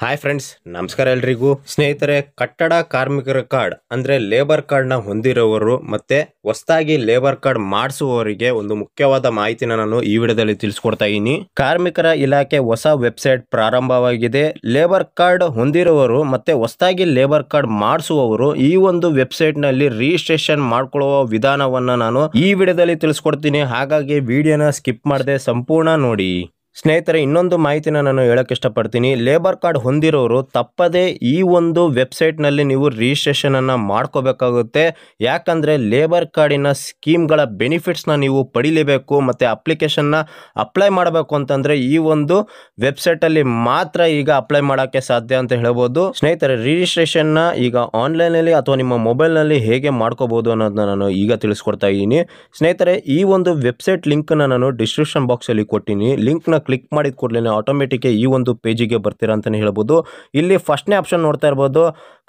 Hi friends, ನಮಸ್ಕಾರ ಎಲ್ರಿಗೂ. ಸ್ನೇಹಿತರೆ, ಕಟ್ಟಡ ಕಾರ್ಮಿಕರ ಕಾರ್ಡ್ ಅಂದ್ರೆ ಲೇಬರ್ ಕಾರ್ಡ್ ನ ಹೊಂದಿರುವವರು ಮತ್ತೆ ಹೊಸದಾಗಿ ಲೇಬರ್ ಕಾರ್ಡ್ ಮಾಡಿಸುವವರಿಗೆ ಒಂದು ಮುಖ್ಯವಾದ ಮಾಹಿತಿನ ನಾನು ಈ ವಿಡಿಯೋದಲ್ಲಿ ತಿಳಿಸ್ಕೊಡ್ತಾ ಇದ್ದೀನಿ. ಕಾರ್ಮಿಕರ ಇಲಾಖೆ ಹೊಸ ವೆಬ್ಸೈಟ್ ಪ್ರಾರಂಭವಾಗಿದೆ. ಲೇಬರ್ ಕಾರ್ಡ್ ಹೊಂದಿರುವವರು ಮತ್ತೆ ಹೊಸದಾಗಿ ಲೇಬರ್ ಕಾರ್ಡ್ ಮಾಡಿಸುವವರು ಈ ಒಂದು ವೆಬ್ಸೈಟ್ ನಲ್ಲಿ ರಿಜಿಸ್ಟ್ರೇಷನ್ ಮಾಡ್ಕೊಳ್ಳುವ ವಿಧಾನವನ್ನ ನಾನು ಈ ವಿಡಿಯೋದಲ್ಲಿ ತಿಳಿಸ್ಕೊಡ್ತೀನಿ. ಹಾಗಾಗಿ ವಿಡಿಯೋನ ಸ್ಕಿಪ್ ಮಾಡದೆ ಸಂಪೂರ್ಣ ನೋಡಿ. ಸ್ನೇಹಿತರೆ, ಇನ್ನೊಂದು ಮಾಹಿತಿನ ನಾನು ಹೇಳಕ್ಕೆ ಇಷ್ಟಪಡ್ತೀನಿ. ಲೇಬರ್ ಕಾರ್ಡ್ ಹೊಂದಿರೋರು ತಪ್ಪದೇ ಈ ಒಂದು ವೆಬ್ಸೈಟ್ನಲ್ಲಿ ನೀವು ರಿಜಿಸ್ಟ್ರೇಷನ್ ಅನ್ನು ಮಾಡ್ಕೋಬೇಕಾಗುತ್ತೆ. ಯಾಕಂದರೆ ಲೇಬರ್ ಕಾರ್ಡಿನ ಸ್ಕೀಮ್ಗಳ ಬೆನಿಫಿಟ್ಸ್ನ ನೀವು ಪಡಿಲೇಬೇಕು ಮತ್ತು ಅಪ್ಲಿಕೇಶನ್ನ ಅಪ್ಲೈ ಮಾಡಬೇಕು ಅಂತಂದರೆ ಈ ಒಂದು ವೆಬ್ಸೈಟಲ್ಲಿ ಮಾತ್ರ ಈಗ ಅಪ್ಲೈ ಮಾಡೋಕ್ಕೆ ಸಾಧ್ಯ ಅಂತ ಹೇಳ್ಬೋದು. ಸ್ನೇಹಿತರೆ, ರಿಜಿಸ್ಟ್ರೇಷನ್ನ ಈಗ ಆನ್ಲೈನಲ್ಲಿ ಅಥವಾ ನಿಮ್ಮ ಮೊಬೈಲ್ನಲ್ಲಿ ಹೇಗೆ ಮಾಡ್ಕೋಬೋದು ಅನ್ನೋದನ್ನ ನಾನು ಈಗ ತಿಳಿಸ್ಕೊಡ್ತಾ ಇದ್ದೀನಿ. ಸ್ನೇಹಿತರೆ, ಈ ಒಂದು ವೆಬ್ಸೈಟ್ ಲಿಂಕ್ನ ನಾನು ಡಿಸ್ಕ್ರಿಪ್ಷನ್ ಬಾಕ್ಸಲ್ಲಿ ಕೊಟ್ಟಿನಿ. ಲಿಂಕ್ನ ಕ್ಲಿಕ್ ಮಾಡಿದ ಕೂಡಲೇ ಆಟೋಮೆಟಿಕ್ ಈ ಒಂದು ಪೇಜಿಗೆ ಬರ್ತೀರಾ ಅಂತಲೇ ಹೇಳ್ಬೋದು. ಇಲ್ಲಿ ಫಸ್ಟ್ನೇ ಆಪ್ಷನ್ ನೋಡ್ತಾ ಇರ್ಬೋದು,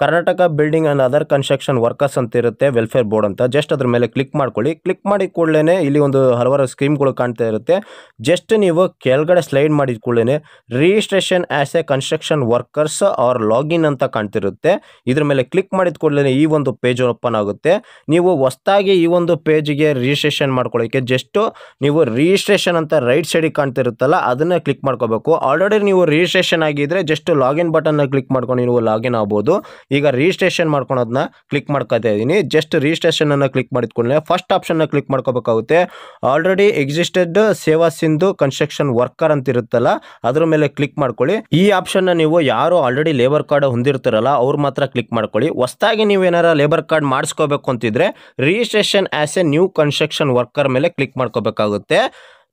Karnataka building and other construction workers ಅಂತ ಇರುತ್ತೆ, ವೆಲ್ಫೇರ್ ಬೋರ್ಡ್ ಅಂತ. ಜಸ್ಟ್ ಅದ್ರ ಮೇಲೆ ಕ್ಲಿಕ್ ಮಾಡ್ಕೊಳ್ಳಿ. ಕ್ಲಿಕ್ ಮಾಡಿದ ಕೂಡಲೇ ಇಲ್ಲಿ ಒಂದು ಹಲವಾರು ಸ್ಕೀಮ್ಗಳು ಕಾಣ್ತಾ ಇರುತ್ತೆ. ಜಸ್ಟ್ ನೀವು ಕೆಳಗಡೆ ಸ್ಲೈಡ್ ಮಾಡಿದ ಕೂಡಲೇ registration as A construction workers R login ಅಂತ ಕಾಣ್ತಿರುತ್ತೆ. ಇದ್ರ ಮೇಲೆ ಕ್ಲಿಕ್ ಮಾಡಿದ ಕೂಡಲೇ ಈ ಒಂದು ಪೇಜ್ ಓಪನ್ ಆಗುತ್ತೆ. ನೀವು ಹೊಸದಾಗಿ ಈ ಒಂದು ಪೇಜ್ಗೆ ರಿಜಿಸ್ಟ್ರೇಷನ್ ಮಾಡ್ಕೊಳ್ಳೋಕ್ಕೆ ಜಸ್ಟ್ ನೀವು ರಿಜಿಸ್ಟ್ರೇಷನ್ ಅಂತ ರೈಟ್ ಸೈಡಿಗೆ ಕಾಣ್ತಿರುತ್ತಲ್ಲ ಅದನ್ನ ಕ್ಲಿಕ್ ಮಾಡ್ಕೋಬೇಕು. ಆಲ್ರೆಡಿ ನೀವು ರಿಜಿಸ್ಟ್ರೇಷನ್ ಆಗಿದ್ರೆ ಜಸ್ಟ್ ಲಾಗಿನ್ ಬಟನ್ ಕ್ಲಿಕ್ ಮಾಡ್ಕೊಂಡು ನೀವು ಲಾಗಿನ್ ಆಗ್ಬೋದು. ಈಗ ರಿಜಿಸ್ಟ್ರೇಷನ್ ಮಾಡ್ಕೊಳೋದನ್ನ ಕ್ಲಿಕ್ ಮಾಡ್ಕೊತಾ ಇದ್ದೀನಿ. ಜಸ್ಟ್ ರಿಜಿಸ್ಟ್ರೇಷನ್ ಅನ್ನ ಕ್ಲಿಕ್ ಮಾಡಿದ್ಕೊಳ್ಳೆ ಫಸ್ಟ್ ಆಪ್ಷನ್ ಕ್ಲಿಕ್ ಮಾಡ್ಕೋಬೇಕಾಗುತ್ತೆ. ಆಲ್ರೆಡಿ ಎಕ್ಸಿಸ್ಟೆಡ್ ಸೇವಾ ಸಿಂಧು ಕನ್ಸ್ಟ್ರಕ್ಷನ್ ವರ್ಕರ್ ಅಂತ ಇರುತ್ತಲ್ಲ ಅದ್ರ ಮೇಲೆ ಕ್ಲಿಕ್ ಮಾಡ್ಕೊಳ್ಳಿ. ಈ ಆಪ್ಷನ್ ನೀವು ಯಾರು ಆಲ್ರೆಡಿ ಲೇಬರ್ ಕಾರ್ಡ್ ಹೊಂದಿರ್ತಾರಲ್ಲ ಅವ್ರು ಮಾತ್ರ ಕ್ಲಿಕ್ ಮಾಡ್ಕೊಳ್ಳಿ. ಹೊಸದಾಗಿ ನೀವು ಏನಾರ ಲೇಬರ್ ಕಾರ್ಡ್ ಮಾಡಿಸ್ಕೋಬೇಕು ಅಂತಿದ್ರೆ registration as A new construction worker ಮೇಲೆ ಕ್ಲಿಕ್ ಮಾಡ್ಕೋಬೇಕಾಗುತ್ತೆ.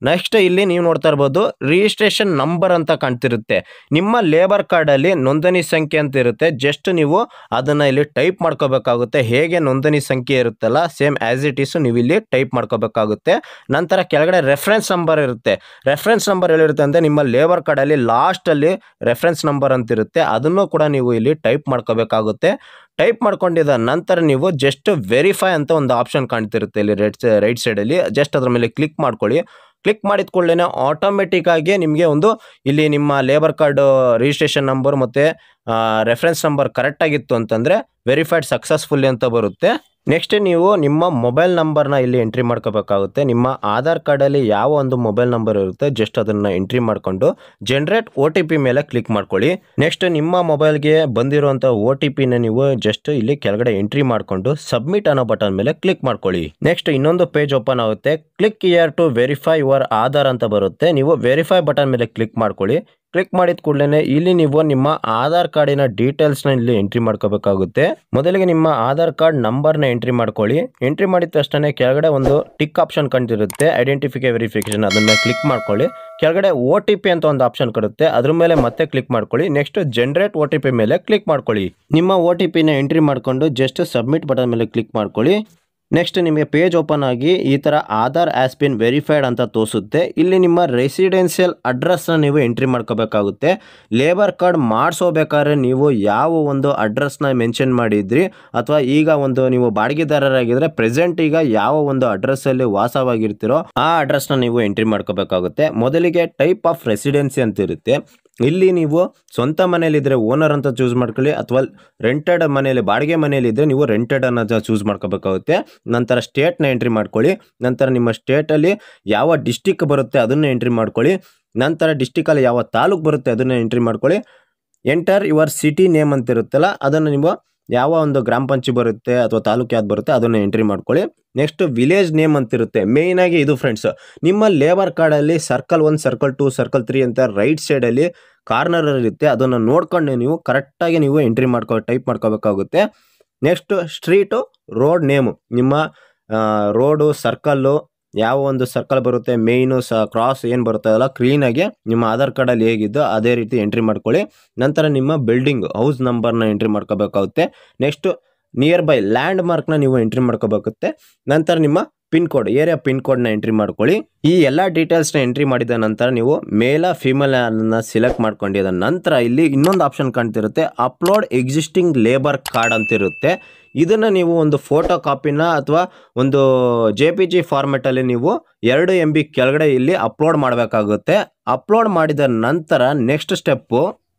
ನೆಕ್ಸ್ಟ್ ಇಲ್ಲಿ ನೀವು ನೋಡ್ತಾ ಇರ್ಬೋದು ರಿಜಿಸ್ಟ್ರೇಷನ್ ನಂಬರ್ ಅಂತ ಕಾಣ್ತಿರುತ್ತೆ. ನಿಮ್ಮ ಲೇಬರ್ ಕಾರ್ಡಲ್ಲಿ ನೋಂದಣಿ ಸಂಖ್ಯೆ ಅಂತ ಇರುತ್ತೆ. ಜಸ್ಟ್ ನೀವು ಅದನ್ನು ಇಲ್ಲಿ ಟೈಪ್ ಮಾಡ್ಕೋಬೇಕಾಗುತ್ತೆ. ಹೇಗೆ ನೋಂದಣಿ ಸಂಖ್ಯೆ ಇರುತ್ತಲ್ಲ ಸೇಮ್ ಆ್ಯಸ್ ಇಟ್ ಈಸ್ ನೀವು ಇಲ್ಲಿ ಟೈಪ್ ಮಾಡ್ಕೋಬೇಕಾಗುತ್ತೆ. ನಂತರ ಕೆಳಗಡೆ ರೆಫರೆನ್ಸ್ ನಂಬರ್ ಇರುತ್ತೆ. ರೆಫರೆನ್ಸ್ ನಂಬರ್ ಎಲ್ಲಿರುತ್ತೆ ಅಂದರೆ ನಿಮ್ಮ ಲೇಬರ್ ಕಾರ್ಡಲ್ಲಿ ಲಾಸ್ಟಲ್ಲಿ ರೆಫರೆನ್ಸ್ ನಂಬರ್ ಅಂತ ಇರುತ್ತೆ. ಅದನ್ನು ಕೂಡ ನೀವು ಇಲ್ಲಿ ಟೈಪ್ ಮಾಡ್ಕೋಬೇಕಾಗುತ್ತೆ. ಟೈಪ್ ಮಾಡ್ಕೊಂಡಿದ್ದ ನಂತರ ನೀವು ಜಸ್ಟ್ ವೆರಿಫೈ ಅಂತ ಒಂದು ಆಪ್ಷನ್ ಕಾಣ್ತಿರುತ್ತೆ ಇಲ್ಲಿ ರೈಟ್ ಸೈಡಲ್ಲಿ. ಜಸ್ಟ್ ಅದ್ರ ಮೇಲೆ ಕ್ಲಿಕ್ ಮಾಡ್ಕೊಳ್ಳಿ. ಕ್ಲಿಕ್ ಮಾಡಿದ ಕೂಡಲೇ ಆಟೋಮೆಟಿಕ್ ಆಗಿ ನಿಮಗೆ ಒಂದು ಇಲ್ಲಿ ನಿಮ್ಮ ಲೇಬರ್ ಕಾರ್ಡ್ ರಿಜಿಸ್ಟ್ರೇಷನ್ ನಂಬರ್ ಮತ್ತು ರೆಫರೆನ್ಸ್ ನಂಬರ್ ಕರೆಕ್ಟಾಗಿತ್ತು ಅಂತಂದರೆ ವೆರಿಫೈಡ್ ಸಕ್ಸಸ್ಫುಲ್ಲಿ ಅಂತ ಬರುತ್ತೆ. ನೆಕ್ಸ್ಟ್ ನೀವು ನಿಮ್ಮ ಮೊಬೈಲ್ ನಂಬರ್ನ ಇಲ್ಲಿ ಎಂಟ್ರಿ ಮಾಡ್ಕೋಬೇಕಾಗುತ್ತೆ. ನಿಮ್ಮ ಆಧಾರ್ ಕಾರ್ಡಲ್ಲಿ ಯಾವ ಒಂದು ಮೊಬೈಲ್ ನಂಬರ್ ಇರುತ್ತೆ ಜಸ್ಟ್ ಅದನ್ನು ಎಂಟ್ರಿ ಮಾಡಿಕೊಂಡು ಜನರೇಟ್ OTP ಮೇಲೆ ಕ್ಲಿಕ್ ಮಾಡ್ಕೊಳ್ಳಿ. ನೆಕ್ಸ್ಟ್ ನಿಮ್ಮ ಮೊಬೈಲ್ಗೆ ಬಂದಿರುವಂಥ OTPನ ನೀವು ಜಸ್ಟ್ ಇಲ್ಲಿ ಕೆಳಗಡೆ ಎಂಟ್ರಿ ಮಾಡಿಕೊಂಡು ಸಬ್ಮಿಟ್ ಅನ್ನೋ ಬಟನ್ ಮೇಲೆ ಕ್ಲಿಕ್ ಮಾಡ್ಕೊಳ್ಳಿ. ನೆಕ್ಸ್ಟ್ ಇನ್ನೊಂದು ಪೇಜ್ ಓಪನ್ ಆಗುತ್ತೆ. Click here to verify your Aadhaar ಅಂತ ಬರುತ್ತೆ. ನೀವು ವೆರಿಫೈ ಬಟನ್ ಮೇಲೆ ಕ್ಲಿಕ್ ಮಾಡ್ಕೊಳ್ಳಿ. ಕ್ಲಿಕ್ ಮಾಡಿದ ಕೂಡಲೇ ಇಲ್ಲಿ ನೀವು ನಿಮ್ಮ ಆಧಾರ್ ಕಾರ್ಡಿನ ಡೀಟೇಲ್ಸ್ನ ಇಲ್ಲಿ ಎಂಟ್ರಿ ಮಾಡ್ಕೋಬೇಕಾಗುತ್ತೆ. ಮೊದಲಿಗೆ ನಿಮ್ಮ ಆಧಾರ್ ಕಾರ್ಡ್ ನಂಬರ್ನ ಎಂಟ್ರಿ ಮಾಡ್ಕೊಳ್ಳಿ. ಎಂಟ್ರಿ ಮಾಡಿದ ತಕ್ಷಣ ಕೆಳಗಡೆ ಒಂದು ಟಿಕ್ ಆಪ್ಷನ್ ಕಂಡಿರುತ್ತೆ, ಐಡೆಂಟಿಫಿಕೇಶನ್ ವೆರಿಫಿಕೇಶನ್, ಅದನ್ನ ಕ್ಲಿಕ್ ಮಾಡ್ಕೊಳ್ಳಿ. ಕೆಳಗಡೆ OTP ಅಂತ ಒಂದು ಆಪ್ಷನ್ ಕೊಡುತ್ತೆ, ಅದ್ರ ಮೇಲೆ ಮತ್ತೆ ಕ್ಲಿಕ್ ಮಾಡ್ಕೊಳ್ಳಿ. ನೆಕ್ಸ್ಟ್ ಜನರೇಟ್ OTP ಮೇಲೆ ಕ್ಲಿಕ್ ಮಾಡ್ಕೊಳ್ಳಿ. ನಿಮ್ಮ OTPನ ಎಂಟ್ರಿ ಮಾಡಿಕೊಂಡು ಜಸ್ಟ್ ಸಬ್ಮಿಟ್ ಬಟನ್ ಮೇಲೆ ಕ್ಲಿಕ್ ಮಾಡ್ಕೊಳ್ಳಿ. ನೆಕ್ಸ್ಟ್ ನಿಮಗೆ ಪೇಜ್ ಓಪನ್ ಆಗಿ ಈ ಥರ ಆಧಾರ್ ಆಸ್ ಬಿನ್ ವೆರಿಫೈಡ್ ಅಂತ ತೋರಿಸುತ್ತೆ. ಇಲ್ಲಿ ನಿಮ್ಮ ರೆಸಿಡೆನ್ಷಿಯಲ್ ಅಡ್ರೆಸ್ನ ನೀವು ಎಂಟ್ರಿ ಮಾಡ್ಕೋಬೇಕಾಗುತ್ತೆ. ಲೇಬರ್ ಕಾರ್ಡ್ ಮಾಡಿಸೋಬೇಕಾದ್ರೆ ನೀವು ಯಾವ ಒಂದು ಅಡ್ರೆಸ್ನ ಮೆನ್ಷನ್ ಮಾಡಿದ್ರಿ ಅಥವಾ ಈಗ ಒಂದು ನೀವು ಬಾಡಿಗೆದಾರರಾಗಿದ್ದರೆ ಪ್ರೆಸೆಂಟ್ ಈಗ ಯಾವ ಒಂದು ಅಡ್ರೆಸ್ಸಲ್ಲಿ ವಾಸವಾಗಿರ್ತೀರೋ ಆ ಅಡ್ರೆಸ್ನ ನೀವು ಎಂಟ್ರಿ ಮಾಡ್ಕೋಬೇಕಾಗುತ್ತೆ. ಮೊದಲಿಗೆ ಟೈಪ್ ಆಫ್ ರೆಸಿಡೆನ್ಸಿ ಅಂತ ಇರುತ್ತೆ. ಇಲ್ಲಿ ನೀವು ಸ್ವಂತ ಮನೆಯಲ್ಲಿದ್ದರೆ ಓನರ್ ಅಂತ ಚೂಸ್ ಮಾಡ್ಕೊಳ್ಳಿ, ಅಥವಾ ರೆಂಟೆಡ್ ಮನೆಯಲ್ಲಿ ಬಾಡಿಗೆ ಮನೆಯಲ್ಲಿದ್ದರೆ ನೀವು ರೆಂಟೆಡ್ ಅನ್ನೋದು ಚೂಸ್ ಮಾಡ್ಕೋಬೇಕಾಗುತ್ತೆ. ನಂತರ ಸ್ಟೇಟ್ನ ಎಂಟ್ರಿ ಮಾಡ್ಕೊಳ್ಳಿ. ನಂತರ ನಿಮ್ಮ ಸ್ಟೇಟಲ್ಲಿ ಯಾವ ಡಿಸ್ಟಿಕ್ ಬರುತ್ತೆ ಅದನ್ನು ಎಂಟ್ರಿ ಮಾಡ್ಕೊಳ್ಳಿ. ನಂತರ ಡಿಸ್ಟಿಕಲ್ಲಿ ಯಾವ ತಾಲೂಕು ಬರುತ್ತೆ ಅದನ್ನು ಎಂಟ್ರಿ ಮಾಡ್ಕೊಳ್ಳಿ. ಎಂಟರ್ ಯುವರ್ ಸಿಟಿ ನೇಮ್ ಅಂತ ಇರುತ್ತಲ್ಲ ಅದನ್ನು ನೀವು ಯಾವ ಒಂದು ಗ್ರಾಮ ಪಂಚಾಯತ್ ಬರುತ್ತೆ ಅಥವಾ ತಾಲೂಕು ಯಾವ್ದು ಬರುತ್ತೆ ಅದನ್ನು ಎಂಟ್ರಿ ಮಾಡ್ಕೊಳ್ಳಿ. ನೆಕ್ಸ್ಟ್ ವಿಲೇಜ್ ನೇಮ್ ಅಂತಿರುತ್ತೆ. ಮೇಯ್ನಾಗಿ ಇದು ಫ್ರೆಂಡ್ಸ್, ನಿಮ್ಮ ಲೇಬರ್ ಕಾರ್ಡಲ್ಲಿ ಸರ್ಕಲ್ 1, ಸರ್ಕಲ್ 2, ಸರ್ಕಲ್ 3 ಅಂತ ರೈಟ್ ಸೈಡಲ್ಲಿ ಕಾರ್ನರ್ ಇರುತ್ತೆ. ಅದನ್ನು ನೋಡ್ಕೊಂಡು ನೀವು ಕರೆಕ್ಟಾಗಿ ನೀವು ಎಂಟ್ರಿ ಟೈಪ್ ಮಾಡ್ಕೋಬೇಕಾಗುತ್ತೆ. ನೆಕ್ಸ್ಟ್ ಸ್ಟ್ರೀಟು ರೋಡ್ ನೇಮು, ನಿಮ್ಮ ರೋಡು ಸರ್ಕಲ್ಲು ಯಾವ ಒಂದು ಸರ್ಕಲ್ ಬರುತ್ತೆ, ಮೇಯ್ನು ಕ್ರಾಸ್ ಏನು ಬರುತ್ತಲ್ಲ ಕ್ಲೀನಾಗಿ ನಿಮ್ಮ ಆಧಾರ್ ಕಾರ್ಡಲ್ಲಿ ಹೇಗಿದ್ದು ಅದೇ ರೀತಿ ಎಂಟ್ರಿ ಮಾಡ್ಕೊಳ್ಳಿ. ನಂತರ ನಿಮ್ಮ ಬಿಲ್ಡಿಂಗ್ ಹೌಸ್ ನಂಬರ್ನ ಎಂಟ್ರಿ ಮಾಡ್ಕೋಬೇಕಾಗುತ್ತೆ. ನೆಕ್ಸ್ಟ್ ನಿಯರ್ ಬೈ ಲ್ಯಾಂಡ್ ಮಾರ್ಕ್ನ ನೀವು ಎಂಟ್ರಿ ಮಾಡ್ಕೋಬೇಕಾಗುತ್ತೆ. ನಂತರ ನಿಮ್ಮ ಪಿನ್ ಕೋಡ್, ಏರಿಯಾ ಪಿನ್ ಕೋಡ್ನ ಎಂಟ್ರಿ ಮಾಡ್ಕೊಳ್ಳಿ. ಈ ಎಲ್ಲ ಡೀಟೇಲ್ಸ್ನ ಎಂಟ್ರಿ ಮಾಡಿದ ನಂತರ ನೀವು ಮೇಲ ಫಿಮೇಲ್ ಅನ್ನ ಸಿಲೆಕ್ಟ್ ಮಾಡ್ಕೊಂಡಿದ ನಂತರ ಇಲ್ಲಿ ಇನ್ನೊಂದು ಆಪ್ಷನ್ ಕಾಣ್ತಿರುತ್ತೆ, ಅಪ್ಲೋಡ್ ಎಕ್ಸಿಸ್ಟಿಂಗ್ ಲೇಬರ್ ಕಾರ್ಡ್ ಅಂತ ಇರುತ್ತೆ. ಇದನ್ನು ನೀವು ಒಂದು ಫೋಟೋ ಕಾಪಿನ ಅಥವಾ ಒಂದು JPG ಫಾರ್ಮೆಟಲ್ಲಿ ನೀವು 2 MB ಕೆಳಗಡೆ ಇಲ್ಲಿ ಅಪ್ಲೋಡ್ ಮಾಡಬೇಕಾಗುತ್ತೆ. ಅಪ್ಲೋಡ್ ಮಾಡಿದ ನಂತರ ನೆಕ್ಸ್ಟ್ ಸ್ಟೆಪ್ಪು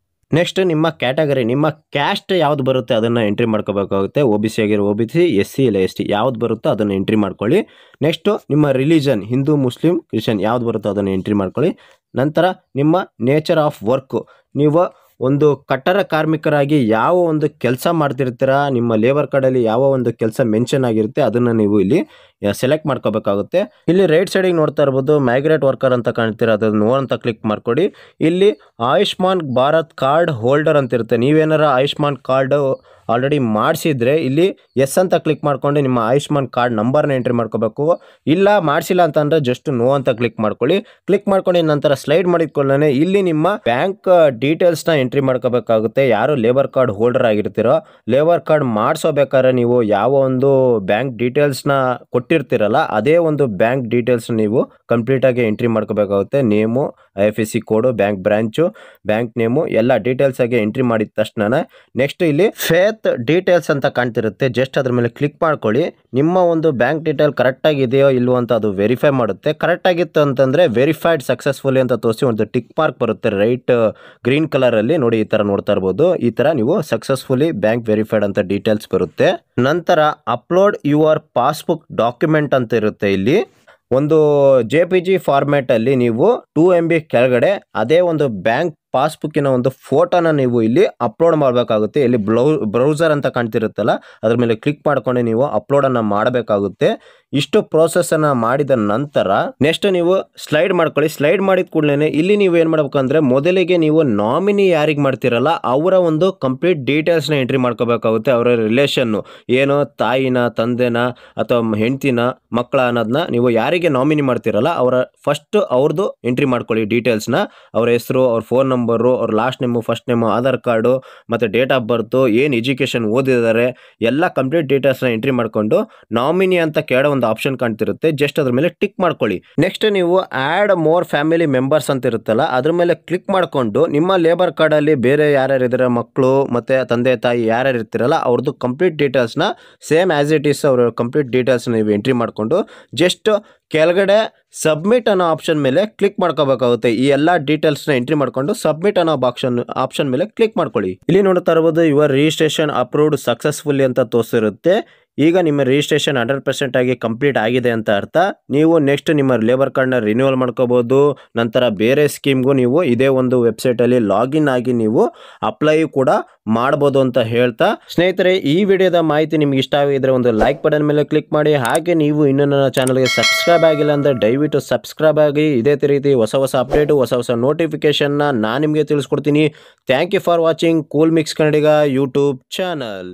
ನೆಕ್ಸ್ಟ್ ನಿಮ್ಮ ಕ್ಯಾಟಗರಿ, ನಿಮ್ಮ ಕ್ಯಾಸ್ಟ್ ಯಾವ್ದು ಬರುತ್ತೆ ಅದನ್ನು ಎಂಟ್ರಿ ಮಾಡ್ಕೋಬೇಕಾಗುತ್ತೆ. OBC ಆಗಿರೋ OBC, SC ಇಲ್ಲ ST ಯಾವ್ದು ಬರುತ್ತೋ ಅದನ್ನು ಎಂಟ್ರಿ ಮಾಡ್ಕೊಳ್ಳಿ. ನೆಕ್ಸ್ಟು ನಿಮ್ಮ ರಿಲಿಜನ್, ಹಿಂದೂ, ಮುಸ್ಲಿಂ, ಕ್ರಿಶ್ಚಿಯನ್ ಯಾವ್ದು ಬರುತ್ತೋ ಅದನ್ನು ಎಂಟ್ರಿ ಮಾಡ್ಕೊಳ್ಳಿ. ನಂತರ ನಿಮ್ಮ ನೇಚರ್ ಆಫ್ ವರ್ಕು, ನೀವು ಒಂದು ಕಟ್ಟಡ ಕಾರ್ಮಿಕರಾಗಿ ಯಾವ ಒಂದು ಕೆಲಸ ಮಾಡ್ತಿರ್ತೀರಾ, ನಿಮ್ಮ ಲೇಬರ್ ಕಾರ್ಡಲ್ಲಿ ಯಾವ ಒಂದು ಕೆಲಸ ಮೆನ್ಷನ್ ಆಗಿರುತ್ತೆ ಅದನ್ನು ನೀವು ಇಲ್ಲಿ ಸೆಲೆಕ್ಟ್ ಮಾಡ್ಕೋಬೇಕಾಗುತ್ತೆ. ಇಲ್ಲಿ ರೈಟ್ ಸೈಡಿಗೆ ನೋಡ್ತಾ ಇರ್ಬೋದು ಮೈಗ್ರೇಟ್ ವರ್ಕರ್ ಅಂತ ಕಾಣ್ತೀರಾ, ಅದನ್ನು ನೋ ಅಂತ ಕ್ಲಿಕ್ ಮಾಡ್ಕೊಡಿ. ಇಲ್ಲಿ ಆಯುಷ್ಮಾನ್ ಭಾರತ್ ಕಾರ್ಡ್ ಹೋಲ್ಡರ್ ಅಂತ ಇರುತ್ತೆ. ನೀವೇನಾರ ಆಯುಷ್ಮಾನ್ ಕಾರ್ಡ್ ಆಲ್ರೆಡಿ ಮಾಡಿಸಿದ್ರೆ ಇಲ್ಲಿ ಎಸ್ ಅಂತ ಕ್ಲಿಕ್ ಮಾಡ್ಕೊಂಡು ನಿಮ್ಮ ಆಯುಷ್ಮಾನ್ ಕಾರ್ಡ್ ನಂಬರ್ನ ಎಂಟ್ರಿ ಮಾಡ್ಕೋಬೇಕು. ಇಲ್ಲ ಮಾಡಿಸಿಲ್ಲ ಅಂತಂದರೆ ಜಸ್ಟ್ ನೋ ಅಂತ ಕ್ಲಿಕ್ ಮಾಡ್ಕೊಳ್ಳಿ. ಕ್ಲಿಕ್ ಮಾಡ್ಕೊಂಡು ನಂತರ ಸ್ಲೈಡ್ ಮಾಡಿಕೊಳ್ಳೆ ಇಲ್ಲಿ ನಿಮ್ಮ ಬ್ಯಾಂಕ್ ಡೀಟೇಲ್ಸ್ನ ಎಂಟ್ರಿ ಮಾಡ್ಕೋಬೇಕಾಗುತ್ತೆ. ಯಾರು ಲೇಬರ್ ಕಾರ್ಡ್ ಹೋಲ್ಡರ್ ಆಗಿರ್ತೀರೋ, ಲೇಬರ್ ಕಾರ್ಡ್ ಮಾಡಿಸೋಬೇಕಾದ್ರೆ ನೀವು ಯಾವ ಒಂದು ಬ್ಯಾಂಕ್ ಡೀಟೇಲ್ಸ್ನ ಕೊಟ್ಟಿರ್ತೀರಲ್ಲ ಅದೇ ಒಂದು ಬ್ಯಾಂಕ್ ಡೀಟೇಲ್ಸ್ ನೀವು ಕಂಪ್ಲೀಟಾಗಿ ಎಂಟ್ರಿ ಮಾಡ್ಕೋಬೇಕಾಗುತ್ತೆ. ನೇಮು, IFSC ಕೋಡು, ಬ್ಯಾಂಕ್ ಬ್ರಾಂಚು, ಬ್ಯಾಂಕ್ ನೇಮು ಎಲ್ಲ ಡೀಟೇಲ್ಸ್ ಆಗಿ ಎಂಟ್ರಿ ಮಾಡಿದ ತಕ್ಷಣ ನೆಕ್ಸ್ಟ್ ಇಲ್ಲಿ ಫೇತ್ ಡೀಟೇಲ್ಸ್ ಅಂತ ಕಾಣ್ತಿರುತ್ತೆ, ಜಸ್ಟ್ ಅದ್ರ ಮೇಲೆ ಕ್ಲಿಕ್ ಮಾಡ್ಕೊಳ್ಳಿ. ನಿಮ್ಮ ಒಂದು ಬ್ಯಾಂಕ್ ಡೀಟೇಲ್ ಕರೆಕ್ಟಾಗಿ ಇದೆಯೋ ಇಲ್ವೋ ಅಂತ ಅದು ವೆರಿಫೈ ಮಾಡುತ್ತೆ. ಕರೆಕ್ಟಾಗಿತ್ತು ಅಂತಂದರೆ ವೆರಿಫೈಡ್ ಸಕ್ಸಸ್ಫುಲಿ ಅಂತ ತೋರಿಸಿ ಒಂದು ಟಿಕ್ ಮಾರ್ಕ್ ಬರುತ್ತೆ ರೈಟ್ ಗ್ರೀನ್ ಕಲರಲ್ಲಿ ನೋಡಿ, ಈ ಥರ ನೋಡ್ತಾ ಇರ್ಬೋದು. ಈ ಥರ ನೀವು ಸಕ್ಸಸ್ಫುಲಿ ಬ್ಯಾಂಕ್ ವೆರಿಫೈಡ್ ಅಂತ ಡೀಟೇಲ್ಸ್ ಬರುತ್ತೆ. ನಂತರ ಅಪ್ಲೋಡ್ ಯುವರ್ ಪಾಸ್ಬುಕ್ ಡಾಕ್ಯುಮೆಂಟ್ ಅಂತ ಇರುತ್ತೆ. ಇಲ್ಲಿ ಒಂದು JPG ಫಾರ್ಮ್ಯಾಟಲ್ಲಿ ನೀವು 2 MB ಕೆಳಗಡೆ ಅದೇ ಒಂದು ಬ್ಯಾಂಕ್ ಪಾಸ್ಬುಕ್ಕಿನ ಒಂದು ಫೋಟೋನ ನೀವು ಇಲ್ಲಿ ಅಪ್ಲೋಡ್ ಮಾಡಬೇಕಾಗುತ್ತೆ. ಇಲ್ಲಿ ಬ್ರೌಸರ್ ಅಂತ ಕಾಣ್ತಿರುತ್ತಲ್ಲ ಅದ್ರ ಮೇಲೆ ಕ್ಲಿಕ್ ಮಾಡ್ಕೊಂಡು ನೀವು ಅಪ್ಲೋಡನ್ನು ಮಾಡಬೇಕಾಗುತ್ತೆ. ಇಷ್ಟು ಪ್ರೋಸೆಸ್ಸನ್ನು ಮಾಡಿದ ನಂತರ ನೆಕ್ಸ್ಟ್ ನೀವು ಸ್ಲೈಡ್ ಮಾಡ್ಕೊಳ್ಳಿ. ಸ್ಲೈಡ್ ಮಾಡಿದ ಕೂಡಲೇ ಇಲ್ಲಿ ನೀವು ಏನು ಮಾಡಬೇಕಂದ್ರೆ ಮೊದಲಿಗೆ ನೀವು ನಾಮಿನಿ ಯಾರಿಗೆ ಮಾಡ್ತಿರಲ್ಲ ಅವರ ಒಂದು ಕಂಪ್ಲೀಟ್ ಡೀಟೇಲ್ಸ್ನ ಎಂಟ್ರಿ ಮಾಡ್ಕೋಬೇಕಾಗುತ್ತೆ. ಅವರ ರಿಲೇಷನ್ನು ಏನು, ತಾಯಿನ, ತಂದೆನ ಅಥವಾ ಹೆಂಡ್ತಿನ, ಮಕ್ಕಳ ಅನ್ನೋದನ್ನ ನೀವು ಯಾರಿಗೆ ನಾಮಿನಿ ಮಾಡ್ತಿರಲ್ಲ ಅವರ ಫಸ್ಟ್ ಅವ್ರದ್ದು ಎಂಟ್ರಿ ಮಾಡ್ಕೊಳ್ಳಿ ಡೀಟೇಲ್ಸ್ನ. ಅವ್ರ ಹೆಸರು, ಅವ್ರ ಫೋನ್ ನಂಬರು, ಅವ್ರ last name, first name, Aadhaar card ಮತ್ತು ಡೇಟ್ ಆಫ್ ಬರ್ತು, ಏನು ಎಜುಕೇಷನ್ ಓದಿದ್ದಾರೆ ಎಲ್ಲ ಕಂಪ್ಲೀಟ್ ಡೀಟೇಲ್ಸ್ನ ಎಂಟ್ರಿ ಮಾಡಿಕೊಂಡು ನಾಮಿನಿ ಅಂತ ಕೆಳಗಡೆ ಒಂದು ಆಪ್ಷನ್ ಕಾಣ್ತಿರುತ್ತೆ, ಜಸ್ಟ್ ಅದ್ರ ಮೇಲೆ ಟಿಕ್ ಮಾಡ್ಕೊಳ್ಳಿ. ನೆಕ್ಸ್ಟ್ ನೀವು ಆ್ಯಡ್ ಮೋರ್ ಫ್ಯಾಮಿಲಿ ಮೆಂಬರ್ಸ್ ಅಂತ ಇರುತ್ತಲ್ಲ ಅದ್ರ ಮೇಲೆ ಕ್ಲಿಕ್ ಮಾಡಿಕೊಂಡು ನಿಮ್ಮ ಲೇಬರ್ ಕಾರ್ಡಲ್ಲಿ ಬೇರೆ ಯಾರ್ಯಾರು ಇದ್ದಾರೆ, ಮಕ್ಕಳು ಮತ್ತು ತಂದೆ ತಾಯಿ ಯಾರ್ಯಾರು ಇರ್ತಿರಲ್ಲ ಅವ್ರದ್ದು ಕಂಪ್ಲೀಟ್ ಡೀಟೇಲ್ಸ್ನ ಸೇಮ್ ಆ್ಯಸ್ ಇಟ್ ಈಸ್ ಅವರ ಕಂಪ್ಲೀಟ್ ಡೀಟೇಲ್ಸ್ನ ನೀವು ಎಂಟ್ರಿ ಮಾಡಿಕೊಂಡು ಜಸ್ಟ್ ಕೆಳಗಡೆ ಸಬ್ಮಿಟ್ ಅನ್ನೋ ಆಪ್ಷನ್ ಮೇಲೆ ಕ್ಲಿಕ್ ಮಾಡ್ಕೋಬೇಕಾಗುತ್ತೆ. ಈ ಎಲ್ಲ ಡೀಟೇಲ್ಸ್ನ ಎಂಟ್ರಿ ಮಾಡಿಕೊಂಡು ಸಬ್ಮಿಟ್ ಅನ್ನೋ ಆಪ್ಷನ್ ಮೇಲೆ ಕ್ಲಿಕ್ ಮಾಡ್ಕೊಳ್ಳಿ. ಇಲ್ಲಿ ನೋಡ್ತಾ ಇರ್ಬೋದು ಯುವರ್ ರಿಜಿಸ್ಟ್ರೇಷನ್ ಅಪ್ರೂವ್ಡ್ ಸಕ್ಸಸ್ಫುಲಿ ಅಂತ ತೋರಿಸಿರುತ್ತೆ. ಈಗ ನಿಮ್ಮ ರಿಜಿಸ್ಟ್ರೇಷನ್ 100% ಆಗಿ ಕಂಪ್ಲೀಟ್ ಆಗಿದೆ ಅಂತ ಅರ್ಥ. ನೀವು ನೆಕ್ಸ್ಟ್ ನಿಮ್ಮ ಲೇಬರ್ ಕಾರ್ಡ್ನ ರಿನ್ಯೂವಲ್ ಮಾಡ್ಕೋಬೋದು. ನಂತರ ಬೇರೆ ಸ್ಕೀಮ್ಗೂ ನೀವು ಇದೇ ಒಂದು ವೆಬ್ಸೈಟಲ್ಲಿ ಲಾಗಿನ್ ಆಗಿ ನೀವು ಅಪ್ಲೈ ಕೂಡ ಮಾಡ್ಬೋದು ಅಂತ ಹೇಳ್ತಾ, ಸ್ನೇಹಿತರೆ ಈ ವಿಡಿಯೋದ ಮಾಹಿತಿ ನಿಮ್ಗೆ ಇಷ್ಟ ಆಗಿದ್ರೆ ಒಂದು ಲೈಕ್ ಬಟನ್ ಮೇಲೆ ಕ್ಲಿಕ್ ಮಾಡಿ. ಹಾಗೆ ನೀವು ಇನ್ನೂ ನನ್ನ ಚಾನಲ್ಗೆ ಸಬ್ಸ್ಕ್ರೈಬ್ ಆಗಿಲ್ಲ ಅಂದರೆ ದಯವಿಟ್ಟು ಸಬ್ಸ್ಕ್ರೈಬ್ ಆಗಿ. ಇದೇ ರೀತಿ ಹೊಸ ಅಪ್ಡೇಟು, ಹೊಸ ನೋಟಿಫಿಕೇಶನ್ನ ನಾನು ನಿಮಗೆ ತಿಳಿಸ್ಕೊಡ್ತೀನಿ. Thank you for watching cool mix Kannadiga YouTube channel.